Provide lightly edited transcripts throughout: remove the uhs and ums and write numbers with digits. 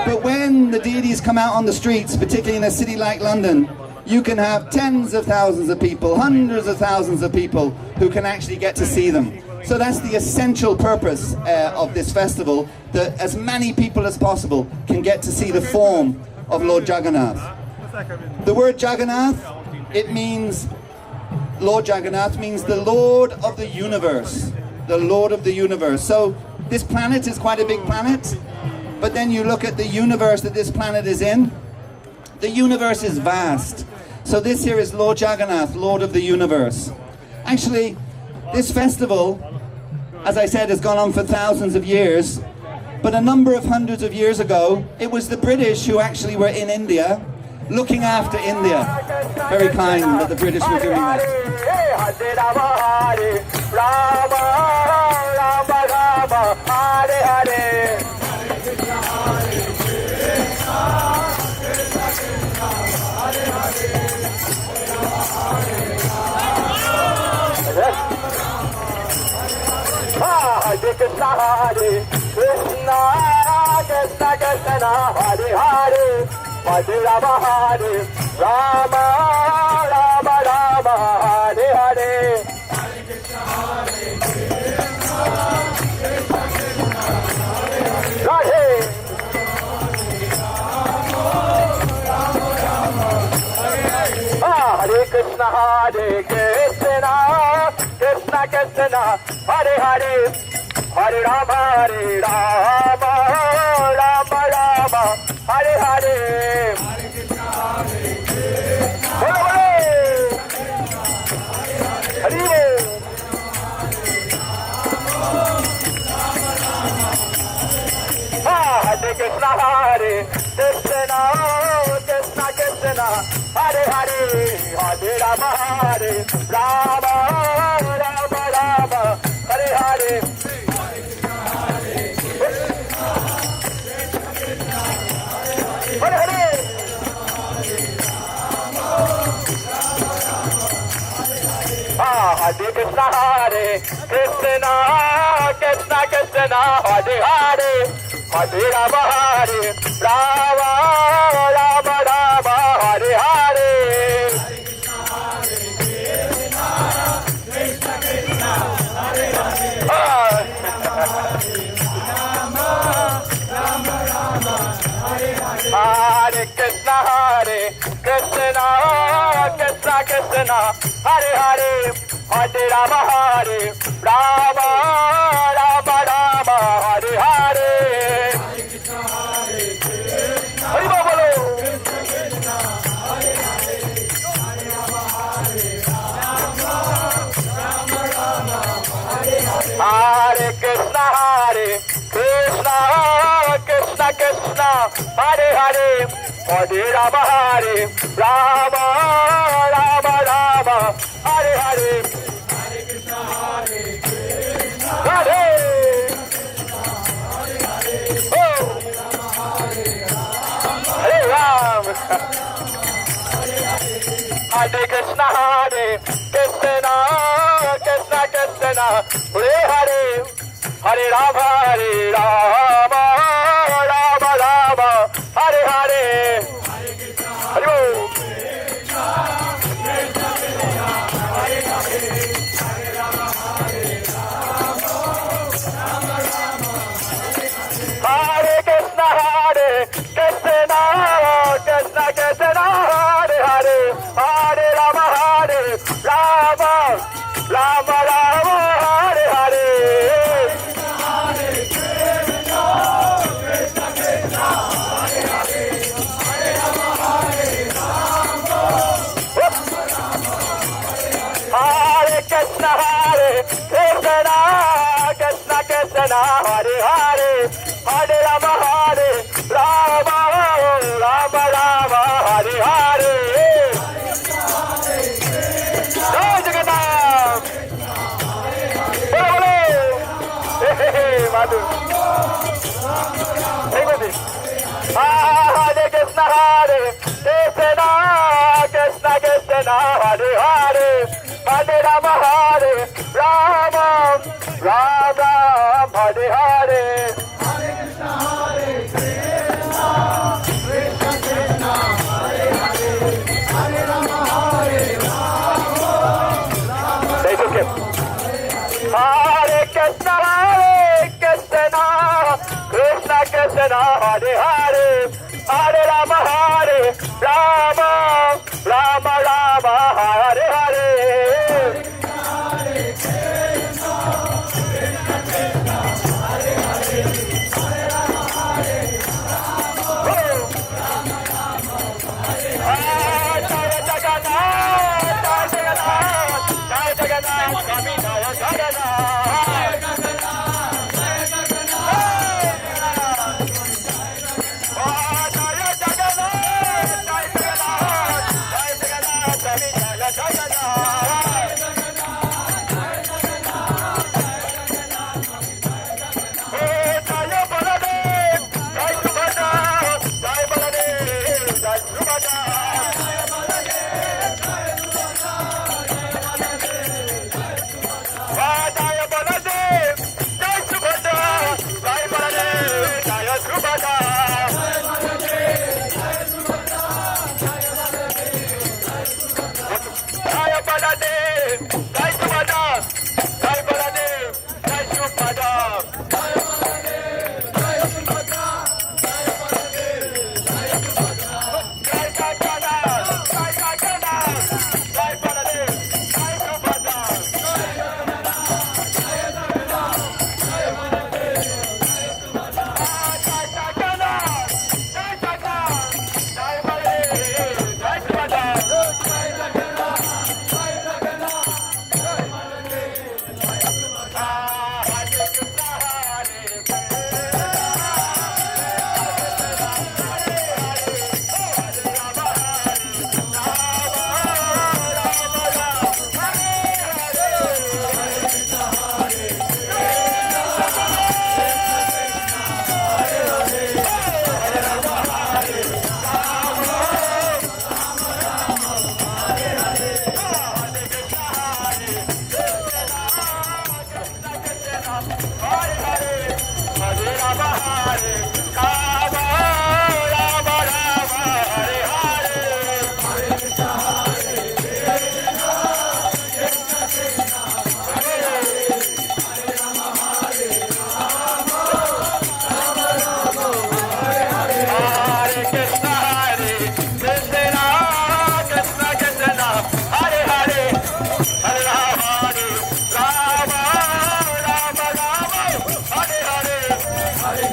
But when the deities come out on the streets, particularly in a city like London, you can have tens of thousands of people, hundreds of thousands of people who can actually get to see them. So that's the essential purpose of this festival, that as many people as possible can get to see the form of Lord Jagannath. The word Jagannath, it means, Lord Jagannath means the Lord of the universe. The Lord of the universe. So this planet is quite a big planet, but then you look at the universe that this planet is in. The universe is vast. So this here is Lord Jagannath, Lord of the universe. Actually, this festival, as I said, has gone on for thousands of years, but a number of hundreds of years ago, it was the British who actually were in India, looking after India. Very kind that the British were doing that. Hare Krishna, Hare Krishna, Krishna Krishna, Hare Hare, Hare Rama, Hare Rama, Rama Rama, Hare Hare. Radhe. Hare Krishna, Hare Krishna, Krishna Krishna, Hare Hare, Hare Rama, Rama Rama, Hare Hare. Bolo bolo, Hari Bol. Hare Krishna, Hare Krishna, Krishna Krishna, Hare Hare, Hare Rama, Rama Rama, Hare Hare. Hare Hare. Hare Krishna, Hare Krishna, Krishna Krishna, Hare Hare, Hare Rama, Rama Rama, Hare Hare. Hare Krishna, Hare Krishna, Krishna Krishna, Hare Hare, Hare Rama, Rama Rama, Hare Hare. Hari Bol bolo. Hare Krishna, Hare Krishna, Krishna Krishna, Hare Hare, Hare Rama, Rama Rama, Hare Hare. Radhe. Oh. Hare Ram. Hare Krishna, Hare Krishna, Krishna Krishna, Hare Hare, Hare Rama, Rama Rama, Hare Hare. Hari Bol. Hare Krishna, Hare Krishna, Krishna Krishna, Hare Hare, Hare Rama, Rama Rama, Hare Hare. Hare Krishna, Hare Krishna, Krishna Krishna, Hare Hare, Hare Rama, Rama Rama, Hare Hare. Jai Jagannath. Bolo bolo. Hey, Madhu. Hare Krishna, Hare Krishna, Krishna Krishna, Hare Hare, Hare Rama, Rama Rama, Hare Hare. Krishna Krishna Hare Hare Hare Rama Rama Rama Hare Hare Hare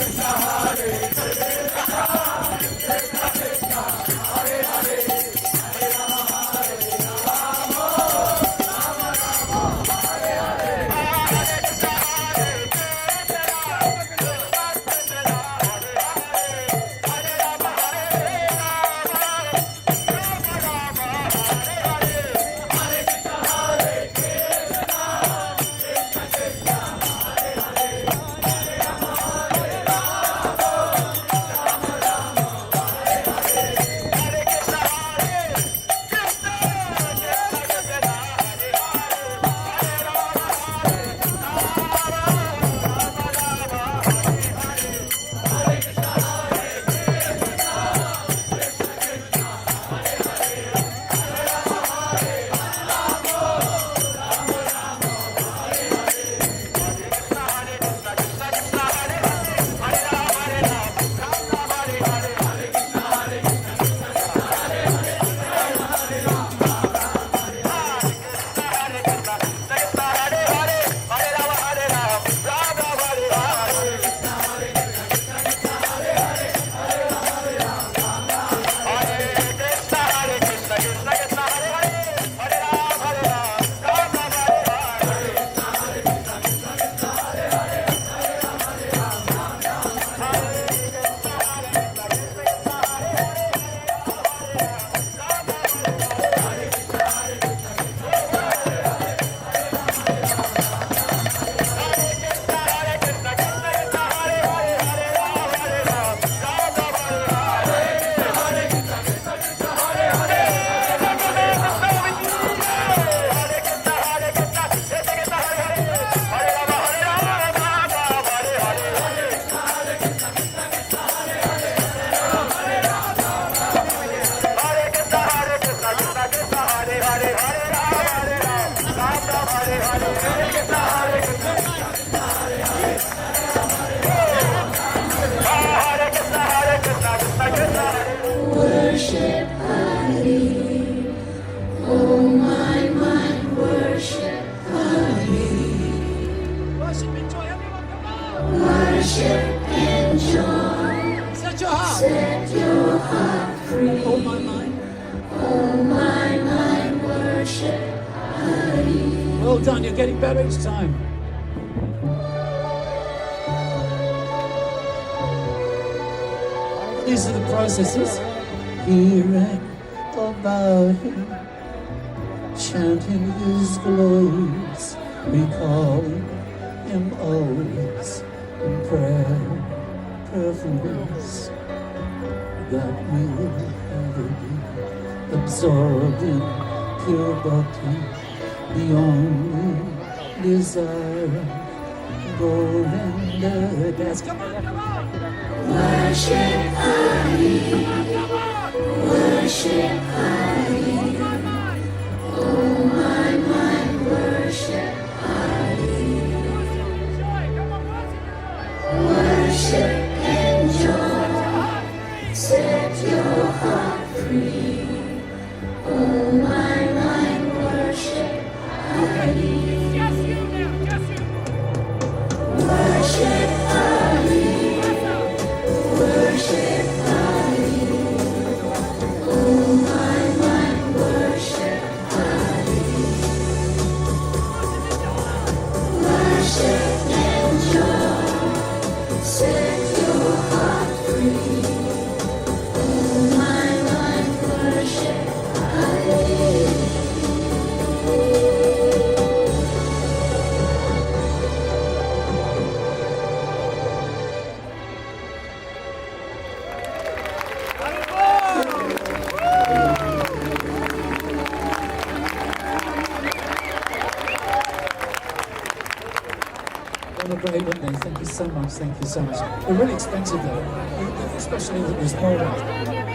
Krishna Worship and joy. Set your heart. Set your heart free. Hold my mind. Oh my mind, worship. Well done, you're getting better each time. These are the processes. Hearing about him, chanting his glories, recalling him always in prayer, prayerfulness, that we will ever be absorbed in pure bhakti, the only desire, Govinda Das. Come on, come on! Worship Hari. Worship Hari. Oh my mind, worship Hari. Worship and joy. Set your heart free. Oh my mind, worship Hari. Worship Hari. Worship Hari. Oh my mind, worship Hari. Worship and joy. Set your heart free. Oh my mind, worship Hari. What a great evening. Thank you so much. Thank you so much. They're really expensive though, especially with this program.